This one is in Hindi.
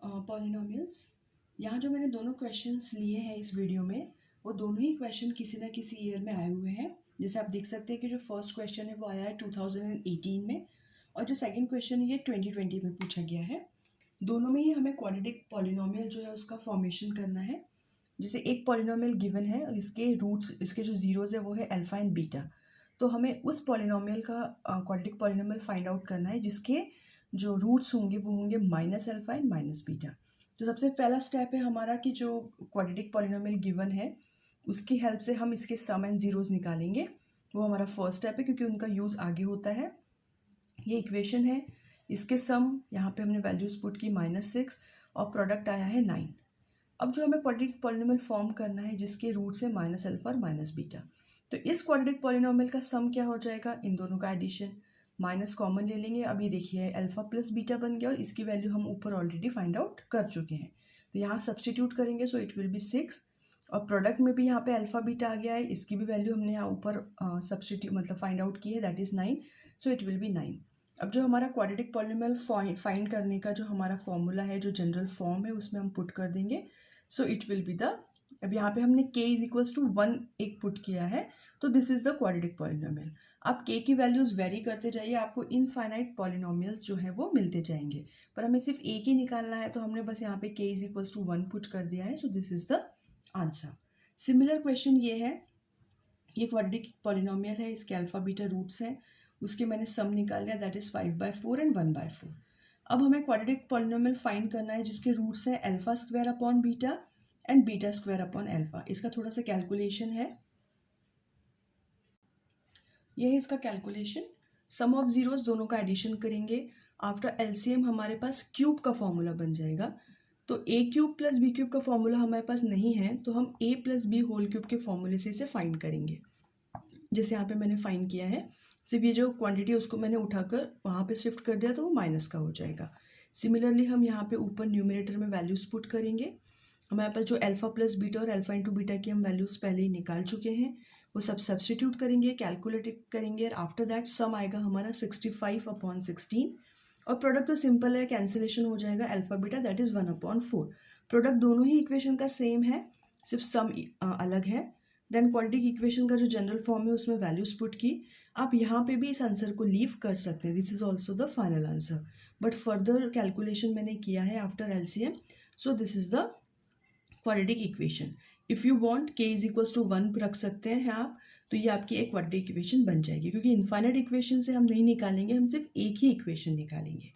पॉलिनोमियल्स। यहाँ जो मैंने दोनों क्वेश्चंस लिए हैं इस वीडियो में, वो दोनों ही क्वेश्चन किसी ना किसी ईयर में आए हुए हैं। जैसे आप देख सकते हैं कि जो फर्स्ट क्वेश्चन है वो आया है 2018 में, और जो सेकंड क्वेश्चन है ये 2020 में पूछा गया है। दोनों में ही हमें क्वाड्रेटिक पॉलिनोमियल जो है उसका फॉर्मेशन करना है। जैसे एक पॉलिनोमियल गिवन है और इसके रूट्स, इसके जो जीरोज़ है वो है अल्फा एंड बीटा। तो हमें उस पॉलिनोमियल का क्वाड्रेटिक पॉलिनोमियल फाइंड आउट करना है जिसके जो रूट्स होंगे वो होंगे minus alpha and minus beta. तो सबसे पहला स्टेप है हमारा कि जो क्वाड्रेटिक पॉलिनोमियल गिवन है उसकी हेल्प से हम इसके सम एंड जीरोज़ निकालेंगे। वो हमारा फर्स्ट स्टेप है क्योंकि उनका यूज़ आगे होता है। ये इक्वेशन है, इसके सम यहाँ पे हमने वैल्यूज़ पुट की -6 और प्रोडक्ट आया है 9। अब जो हमें क्वाड्रेटिक पॉलिनोमियल फॉर्म करना है जिसके रूट से माइनस अल्फा और माइनस बीटा, तो इस क्वाड्रेटिक पॉलिनोमियल का सम क्या हो जाएगा, इन दोनों का एडिशन, माइनस कॉमन ले लेंगे। अब ये देखिए अल्फा प्लस बीटा बन गया और इसकी वैल्यू हम ऊपर ऑलरेडी फाइंड आउट कर चुके हैं। तो यहाँ सब्सटीट्यूट करेंगे सो इट विल बी 6, और प्रोडक्ट में भी यहाँ पे अल्फा बीटा आ गया है, इसकी भी वैल्यू हमने यहाँ ऊपर सब्सटीट्यूट मतलब फाइंड आउट की है, that is 9, so it will be 9। अब जो हमारा क्वाड्रेटिक पॉलिनोमियल फाइंड करने का जो हमारा फॉर्मूला है, जो जनरल फॉर्म है, उसमें हम पुट कर देंगे। So it will be the, अब यहाँ पे हमने k इज 1 एक पुट किया है, तो this is the quadratic polynomial. आप k की वैल्यूज वेरी करते जाइए, आपको इनफाइनाइट पॉलिनोमियल्स जो है वो मिलते जाएंगे, पर हमें सिर्फ एक ही निकालना है, तो हमने बस यहाँ पे k इज 1 पुट कर दिया है। So this is the answer. Similar question ये है, ये क्वाड्रेटिक पॉलिनोमियल है, इसके अल्फा बीटा रूट्स हैं, उसके मैंने सम निकाल लिया, दैट इज 5/4 एंड 1/4। अब हमें क्वाड्रेटिक पॉलिनोमियल फाइंड करना है जिसके रूट्स है alpha square upon beta and beta square upon alpha. इसका थोड़ा सा कैलकुलेशन है, यह है इसका कैलकुलेशन। सम ऑफ जीरोस दोनों का एडिशन करेंगे, आफ्टर एलसीएम हमारे पास क्यूब का फॉर्मूला बन जाएगा। तो ए क्यूब प्लस बी क्यूब का फॉर्मूला हमारे पास नहीं है, तो हम ए प्लस बी होल क्यूब के फॉर्मूले से इसे फाइंड करेंगे। जैसे यहाँ पे मैंने फाइंड किया है, सिर्फ ये जो क्वांटिटी है उसको मैंने उठाकर वहाँ पे शिफ्ट कर दिया, तो वो माइनस का हो जाएगा। सिमिलरली हम यहाँ पे ऊपर न्यूमरेटर में वैल्यूज पुट करेंगे। हमारे पास जो अल्फा प्लस बीटा और अल्फा इंटू बीटा की हम वैल्यूज़ पहले ही निकाल चुके हैं, वो सब सब्सटीट्यूट करेंगे, कैलकुलेट करेंगे, और आफ्टर दैट सम आएगा हमारा 65/16, और प्रोडक्ट तो सिंपल है, कैंसिलेशन हो जाएगा, alpha beta that is 1/4। Product दोनों ही इक्वेशन का सेम है, सिर्फ सम अलग है। देन क्वाड्रेटिक इक्वेशन का जो जनरल फॉर्म है उसमें वैल्यूज पुट की। आप यहाँ पे भी इस आंसर को लीव कर सकते हैं, this is also the final answer, but further calculation मैंने किया है after LCM, so this is the quadratic equation. If you want k is 1 रख सकते हैं आप, तो ये आपकी एक क्वाड्रेटिक इक्वेशन बन जाएगी, क्योंकि इनफाइनाइट इक्वेशन से हम नहीं निकालेंगे, हम सिर्फ एक ही इक्वेशन निकालेंगे।